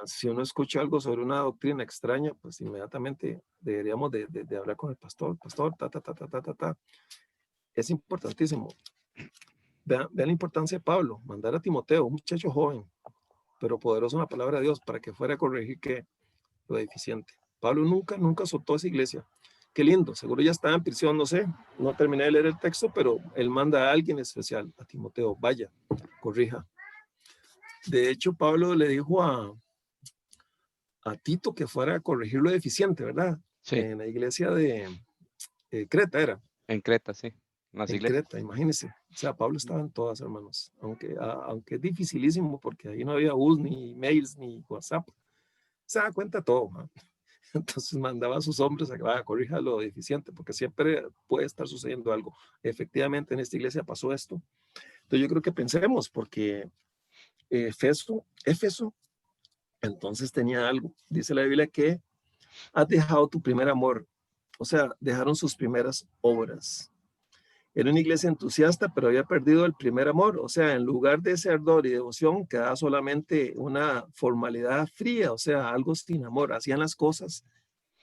Si uno escucha algo sobre una doctrina extraña, pues inmediatamente deberíamos de hablar con el pastor, ta. Es importantísimo. Vean la importancia de Pablo, mandar a Timoteo, un muchacho joven, pero poderoso en la palabra de Dios, para que fuera a corregir lo deficiente. Pablo nunca soltó esa iglesia. Qué lindo, seguro ya estaba en prisión, no sé, no terminé de leer el texto, pero él manda a alguien especial, a Timoteo, vaya, corrija. De hecho, Pablo le dijo a Tito que fuera a corregir lo deficiente, ¿verdad? Sí. En la iglesia de Creta era. En Creta, sí. En Creta, imagínense. O sea, Pablo estaba en todas, hermanos. Aunque es dificilísimo porque ahí no había bus, ni mails, ni WhatsApp. Se da cuenta todo, ¿no? Entonces mandaba a sus hombres a que corrija lo deficiente, porque siempre puede estar sucediendo algo. Efectivamente, en esta iglesia pasó esto. Entonces yo creo que pensemos, porque Éfeso, entonces tenía algo. Dice la Biblia que has dejado tu primer amor. O sea, dejaron sus primeras obras. Era una iglesia entusiasta, pero había perdido el primer amor. O sea, en lugar de ese ardor y devoción, quedaba solamente una formalidad fría, o sea, algo sin amor. Hacían las cosas,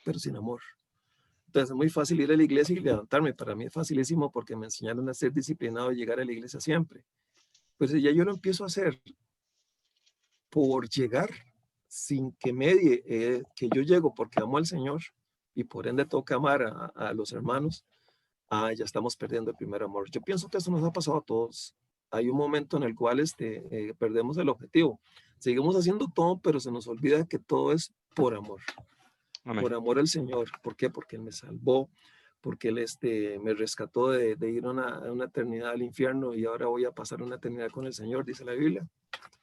pero sin amor. Entonces es muy fácil ir a la iglesia y levantarme. Para mí es facilísimo porque me enseñaron a ser disciplinado y llegar a la iglesia siempre. Pues ya yo lo empiezo a hacer por llegar, sin que medie, que yo llego porque amo al Señor y por ende toca amar a los hermanos. Ya estamos perdiendo el primer amor. Yo pienso que eso nos ha pasado a todos. Hay un momento en el cual perdemos el objetivo. Seguimos haciendo todo, pero se nos olvida que todo es por amor. Amén. Por amor al Señor. ¿Por qué? Porque Él me salvó, porque Él me rescató de ir a una eternidad al infierno y ahora voy a pasar una eternidad con el Señor, dice la Biblia,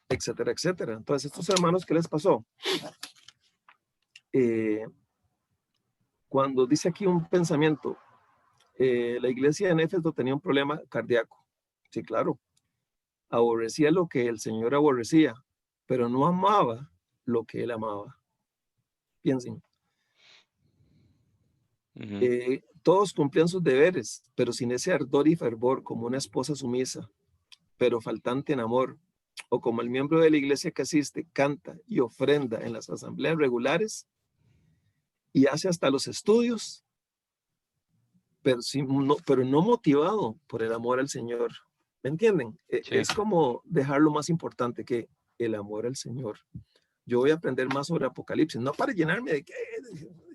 etcétera, etcétera. Entonces, estos hermanos, ¿qué les pasó? Cuando dice aquí un pensamiento, la iglesia en Éfeso tenía un problema cardíaco. Sí, claro. Aborrecía lo que el Señor aborrecía, pero no amaba lo que Él amaba. Piensen. Todos cumplían sus deberes, pero sin ese ardor y fervor, como una esposa sumisa, pero faltante en amor. o como el miembro de la iglesia que asiste, canta y ofrenda en las asambleas regulares y hace hasta los estudios, pero no motivado por el amor al Señor. ¿Me entienden? Sí. Es como dejar lo más importante, que el amor al Señor. Yo voy a aprender más sobre Apocalipsis, no para llenarme de que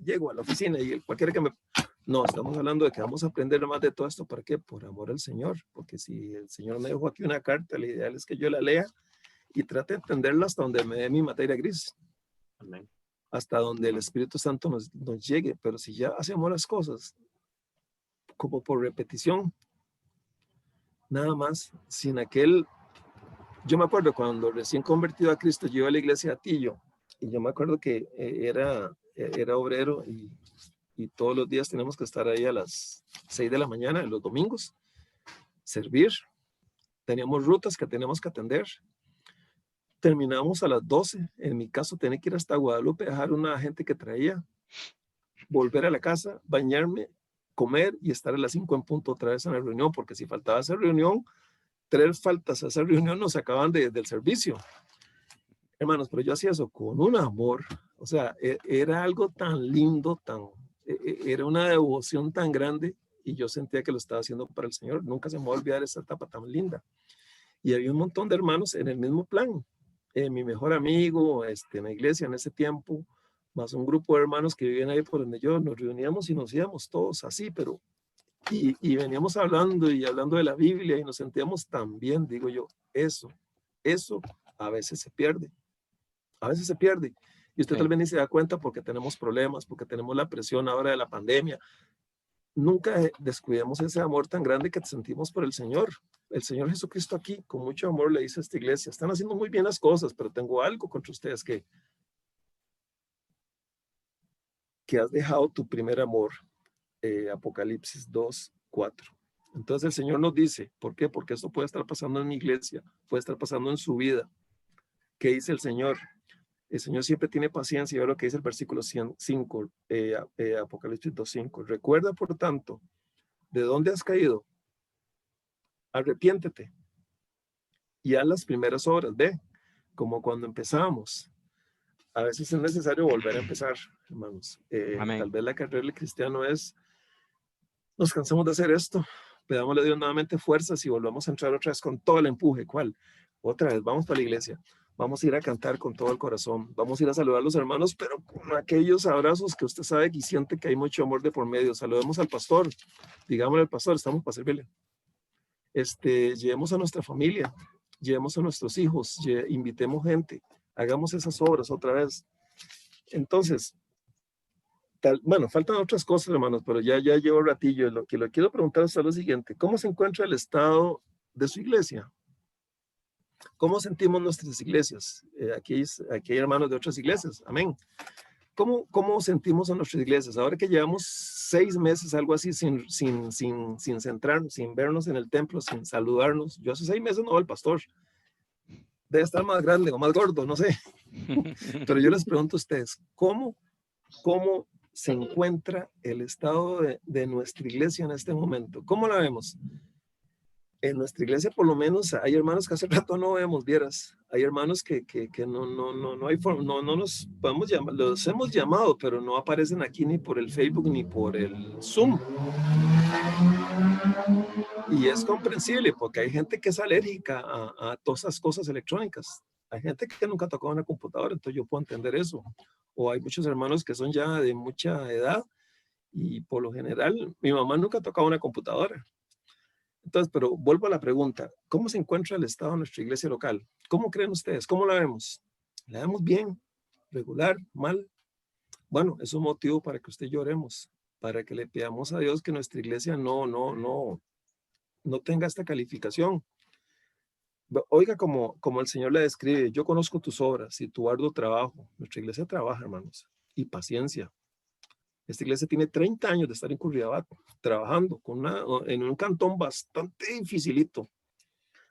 llego a la oficina y cualquiera que me... No, estamos hablando de que vamos a aprender más de todo esto. ¿Para qué? Por amor al Señor. Porque si el Señor me dejó aquí una carta, lo ideal es que yo la lea y trate de entenderla hasta donde me dé mi materia gris. Amén. Hasta donde el Espíritu Santo nos llegue. Pero si ya hacemos las cosas como por repetición, nada más, sin aquel... Yo me acuerdo cuando recién convertido a Cristo, yo iba a la iglesia de Atillo, y yo me acuerdo que era obrero y todos los días tenemos que estar ahí a las 6 de la mañana, los domingos, servir. Teníamos rutas que teníamos que atender. Terminábamos a las 12. En mi caso, tenía que ir hasta Guadalupe, dejar una gente que traía, volver a la casa, bañarme, comer y estar a las 5 en punto otra vez en la reunión, porque si faltaba esa reunión, 3 faltas a esa reunión nos sacaban del servicio. Hermanos, pero yo hacía eso con un amor, o sea, era algo tan lindo, era una devoción tan grande, y yo sentía que lo estaba haciendo para el Señor. Nunca se me va a olvidar esa etapa tan linda. Y había un montón de hermanos en el mismo plan. Mi mejor amigo, en la iglesia en ese tiempo, más un grupo de hermanos que vivían ahí por donde yo, nos reuníamos y nos íbamos todos así, pero y veníamos hablando y hablando de la Biblia y nos sentíamos tan bien, digo yo, eso a veces se pierde. A veces se pierde. Y usted Sí. tal vez ni se da cuenta porque tenemos problemas, porque tenemos la presión ahora de la pandemia. Nunca descuidemos ese amor tan grande que sentimos por el Señor. El Señor Jesucristo aquí, con mucho amor, le dice a esta iglesia, están haciendo muy bien las cosas, pero tengo algo contra ustedes, que has dejado tu primer amor. Apocalipsis 2:4. Entonces el Señor nos dice, ¿por qué? Porque esto puede estar pasando en mi iglesia, puede estar pasando en su vida. ¿Qué dice el Señor? El Señor siempre tiene paciencia, y ve lo que dice el versículo 5, Apocalipsis 2:5. Recuerda, por tanto, de dónde has caído. Arrepiéntete y haz las primeras obras. Ve, como cuando empezamos. A veces es necesario volver a empezar, hermanos. Amén. Tal vez la carrera del cristiano es, nos cansamos de hacer esto, pedámosle a Dios nuevamente fuerzas y volvamos a entrar otra vez con todo el empuje. ¿Cuál? Otra vez, vamos para la iglesia. Vamos a ir a cantar con todo el corazón. Vamos a ir a saludar a los hermanos, pero con aquellos abrazos que usted sabe y siente que hay mucho amor de por medio. Saludemos al pastor. Digámosle al pastor, estamos para servirle. Llevemos a nuestra familia, llevemos a nuestros hijos, invitemos gente, hagamos esas obras otra vez. Entonces, bueno, faltan otras cosas, hermanos, pero ya llevo ratillo. Lo que le quiero preguntar es lo siguiente: ¿cómo se encuentra el estado de su iglesia? ¿Cómo sentimos nuestras iglesias? Aquí hay hermanos de otras iglesias, amén. ¿Cómo sentimos a nuestras iglesias? Ahora que llevamos 6 meses, algo así, sin centrarnos, sin vernos en el templo, sin saludarnos. Yo hace 6 meses no voy al pastor. Debe estar más grande o más gordo, no sé. Pero yo les pregunto a ustedes, ¿cómo se encuentra el estado de nuestra iglesia en este momento? ¿Cómo la vemos? En nuestra iglesia, por lo menos, hay hermanos que hace rato no vemos, vieras. Hay hermanos que no hay forma, no nos podemos llamar, los hemos llamado, pero no aparecen aquí ni por el Facebook ni por el Zoom. Y es comprensible porque hay gente que es alérgica a todas esas cosas electrónicas. Hay gente que nunca ha tocado una computadora, entonces yo puedo entender eso. O hay muchos hermanos que son ya de mucha edad y por lo general mi mamá nunca ha tocado una computadora. Entonces, pero vuelvo a la pregunta, ¿cómo se encuentra el estado de nuestra iglesia local? ¿Cómo creen ustedes? ¿Cómo la vemos? ¿La vemos bien? ¿Regular? ¿Mal? Bueno, es un motivo para que usted lloremos, para que le pidamos a Dios que nuestra iglesia no tenga esta calificación. Oiga, como el Señor le describe, yo conozco tus obras y tu arduo trabajo. Nuestra iglesia trabaja, hermanos, y paciencia. Esta iglesia tiene 30 años de estar en Curridabat, trabajando en un cantón bastante dificilito.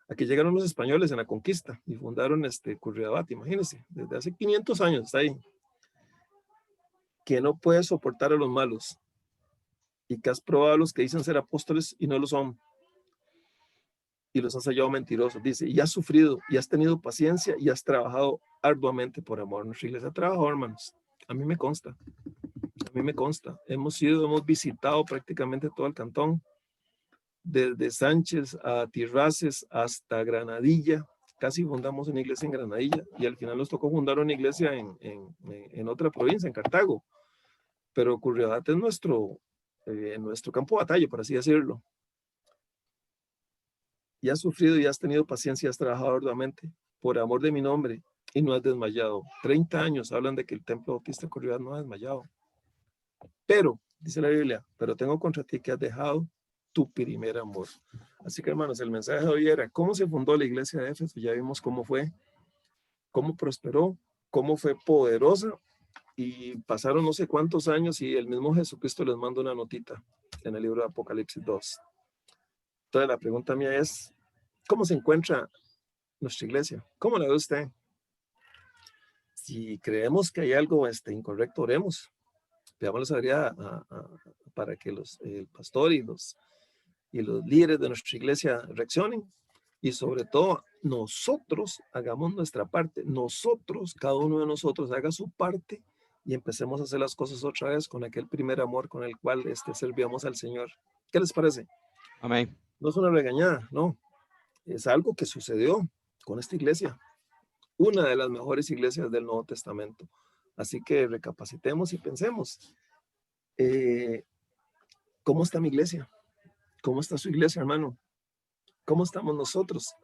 Aquí llegaron los españoles en la conquista y fundaron Curridabat, imagínense, desde hace 500 años está ahí. Que no puede soportar a los malos y que has probado a los que dicen ser apóstoles y no lo son. y los has hallado mentirosos. Dice, y has sufrido, y has tenido paciencia, y has trabajado arduamente por amor. Nuestra iglesia ha trabajado, hermanos. A mí me consta. A mí me consta. Hemos visitado prácticamente todo el cantón, desde Sánchez a Tirraces hasta Granadilla. Casi fundamos una iglesia en Granadilla y al final nos tocó fundar una iglesia en otra provincia, en Cartago. Pero Curridabat es nuestro campo de batalla, por así decirlo. Y has sufrido y has tenido paciencia y has trabajado arduamente por amor de mi nombre y no has desmayado. 30 años hablan de que el Templo Bautista Curridabat no ha desmayado. Pero, dice la Biblia, pero tengo contra ti que has dejado tu primer amor. Así que, hermanos, el mensaje de hoy era cómo se fundó la iglesia de Éfeso. Ya vimos cómo fue, cómo prosperó, cómo fue poderosa, y pasaron no sé cuántos años y el mismo Jesucristo les manda una notita en el libro de Apocalipsis 2. Entonces la pregunta mía es, ¿cómo se encuentra nuestra iglesia? ¿Cómo la ve usted? Si creemos que hay algo incorrecto, oremos. Pidamos la sabiduría para que el pastor y los líderes de nuestra iglesia reaccionen, y sobre todo nosotros hagamos nuestra parte. Nosotros, cada uno de nosotros haga su parte y empecemos a hacer las cosas otra vez con aquel primer amor con el cual servíamos al Señor. ¿Qué les parece? Amén. No es una regañada, no. Es algo que sucedió con esta iglesia, una de las mejores iglesias del Nuevo Testamento. Así que recapacitemos y pensemos, ¿cómo está mi iglesia? ¿Cómo está su iglesia, hermano? ¿Cómo estamos nosotros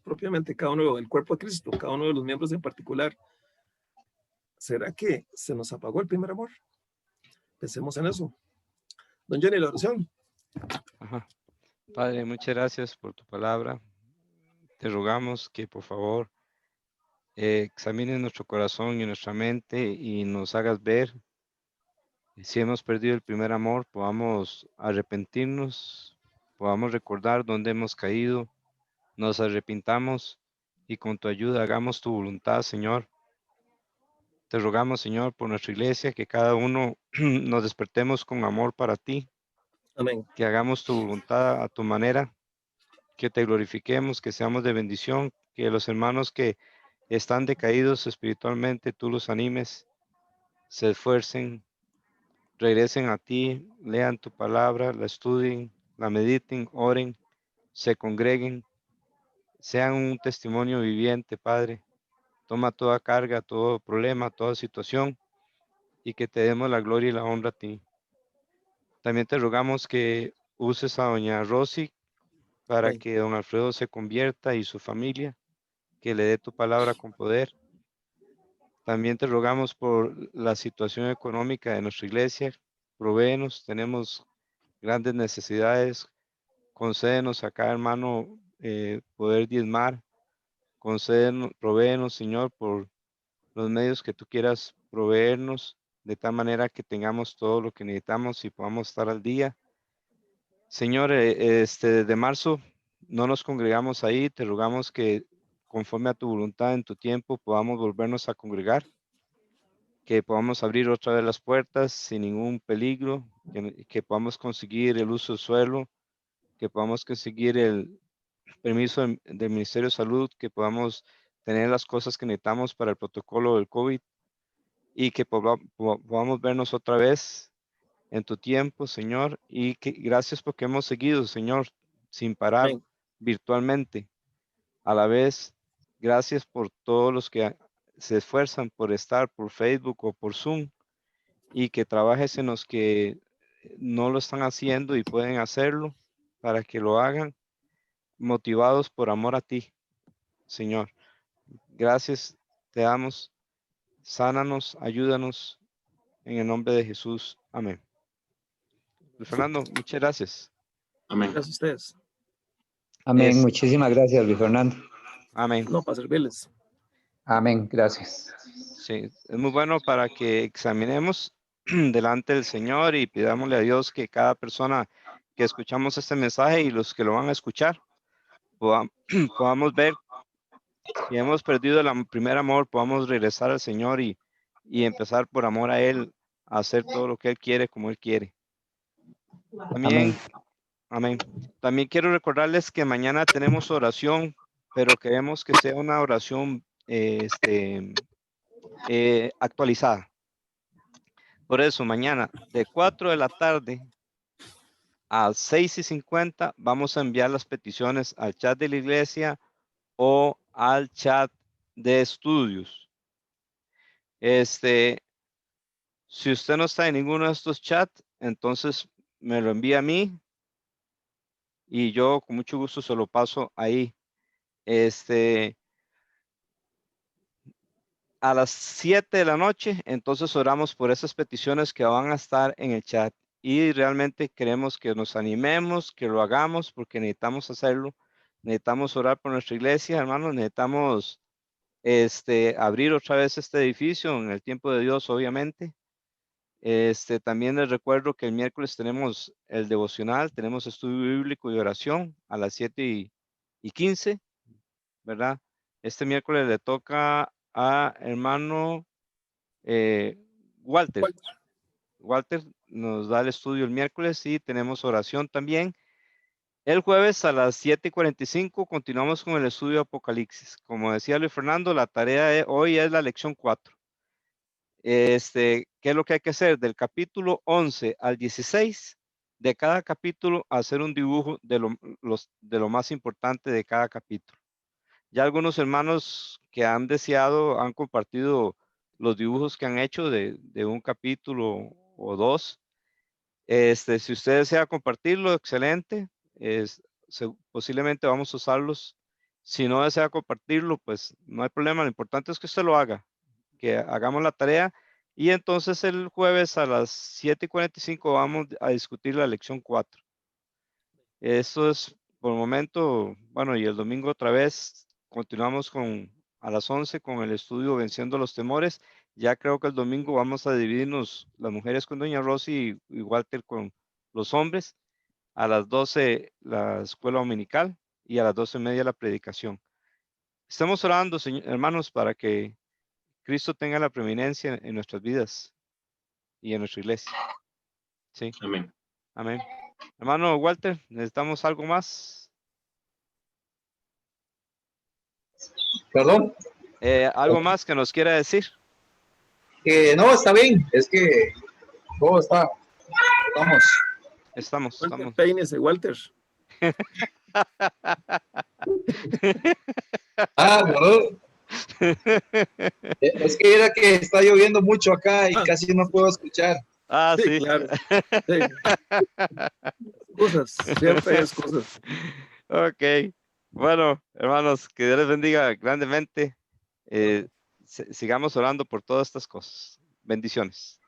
propiamente, cada uno del cuerpo de Cristo, cada uno de los miembros en particular? ¿Será que se nos apagó el primer amor? Pensemos en eso. Don Jenny, la oración. Ajá. Padre, muchas gracias por tu palabra. Te rogamos que por favor examines nuestro corazón y nuestra mente y nos hagas ver si hemos perdido el primer amor, podamos arrepentirnos, podamos recordar dónde hemos caído, nos arrepintamos y con tu ayuda hagamos tu voluntad, Señor. Te rogamos, Señor, por nuestra iglesia, que cada uno nos despertemos con amor para ti, Amén. que hagamos tu voluntad a tu manera, que te glorifiquemos, que seamos de bendición, que los hermanos que están decaídos espiritualmente, tú los animes, se esfuercen, regresen a ti, lean tu palabra, la estudien, la mediten, oren, se congreguen, sean un testimonio viviente, Padre. Toma toda carga, todo problema, toda situación y que te demos la gloria y la honra a ti. También te rogamos que uses a doña Rosy para Amén. que don Alfredo se convierta y su familia, que le dé tu palabra con poder. También te rogamos por la situación económica de nuestra iglesia. Provéenos, tenemos grandes necesidades. Concédenos a cada hermano poder diezmar. Concédenos, provéenos, Señor, por los medios que tú quieras proveernos, de tal manera que tengamos todo lo que necesitamos y podamos estar al día. Señor, desde marzo no nos congregamos ahí. Te rogamos que conforme a tu voluntad en tu tiempo podamos volvernos a congregar, que podamos abrir otra vez las puertas sin ningún peligro, que podamos conseguir el uso del suelo, que podamos conseguir el permiso del Ministerio de Salud, que podamos tener las cosas que necesitamos para el protocolo del COVID y que podamos vernos otra vez en tu tiempo, Señor, y que gracias porque hemos seguido, Señor, sin parar Amén. virtualmente. A la vez, gracias por todos los que se esfuerzan por estar por Facebook o por Zoom y que trabajes en los que no lo están haciendo y pueden hacerlo para que lo hagan motivados por amor a ti, Señor. Gracias, te damos, sánanos, ayúdanos en el nombre de Jesús. Amén. Luis Fernando, muchas gracias. Amén. Gracias a ustedes. Amén. Muchísimas gracias, Luis Fernando. Amén. No, para servirles. Amén. Gracias. Sí, es muy bueno para que examinemos delante del Señor y pidámosle a Dios que cada persona que escuchamos este mensaje y los que lo van a escuchar, podamos ver si hemos perdido el primer amor, podamos regresar al Señor y empezar por amor a Él, a hacer todo lo que Él quiere como Él quiere. Amén. También Amén. También quiero recordarles que mañana tenemos oración, pero queremos que sea una oración actualizada. Por eso, mañana de 4 de la tarde a 6:50 vamos a enviar las peticiones al chat de la iglesia o al chat de estudios. Si usted no está en ninguno de estos chats, entonces me lo envía a mí y yo con mucho gusto se lo paso ahí. A las 7 de la noche, entonces oramos por esas peticiones que van a estar en el chat. Y realmente queremos que nos animemos, que lo hagamos, porque necesitamos hacerlo. Necesitamos orar por nuestra iglesia, hermanos. Necesitamos abrir otra vez este edificio en el tiempo de Dios, obviamente. También les recuerdo que el miércoles tenemos el devocional, tenemos estudio bíblico y oración a las 7:15, ¿verdad? Este miércoles le toca a hermano Walter. Walter nos da el estudio el miércoles y tenemos oración también. El jueves a las 7:45 continuamos con el estudio de Apocalipsis. Como decía Luis Fernando, la tarea de hoy es la lección 4. ¿Qué es lo que hay que hacer? Del capítulo 11 al 16, de cada capítulo hacer un dibujo de lo más importante de cada capítulo. Ya algunos hermanos que han deseado han compartido los dibujos que han hecho de un capítulo o dos. Si usted desea compartirlo, excelente. Posiblemente vamos a usarlos. Si no desea compartirlo, pues no hay problema. Lo importante es que usted lo haga, que hagamos la tarea. Y entonces el jueves a las 7:45 vamos a discutir la lección 4. Eso es por el momento. Bueno, y el domingo otra vez continuamos a las 11 con el estudio Venciendo los Temores. Ya creo que el domingo vamos a dividirnos las mujeres con doña Rosy y Walter con los hombres. A las 12 la escuela dominical y a las 12:30 la predicación. Estamos orando, hermanos, para que Cristo tenga la preeminencia en nuestras vidas y en nuestra iglesia. Sí. Amén. Amén. Hermano Walter, ¿necesitamos algo más? Perdón. ¿Algo más que nos quiera decir? No, está bien. Es que todo está. Estamos. Peínese, Walter. Perdón. Es que era que está lloviendo mucho acá y casi no puedo escuchar. Sí. Claro. Sí. Excusas, siempre hay excusas. Ok. Bueno, hermanos, que Dios les bendiga grandemente. Sigamos orando por todas estas cosas. Bendiciones.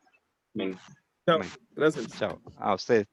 Amén. Chao. Amén. Gracias. Chao. A usted.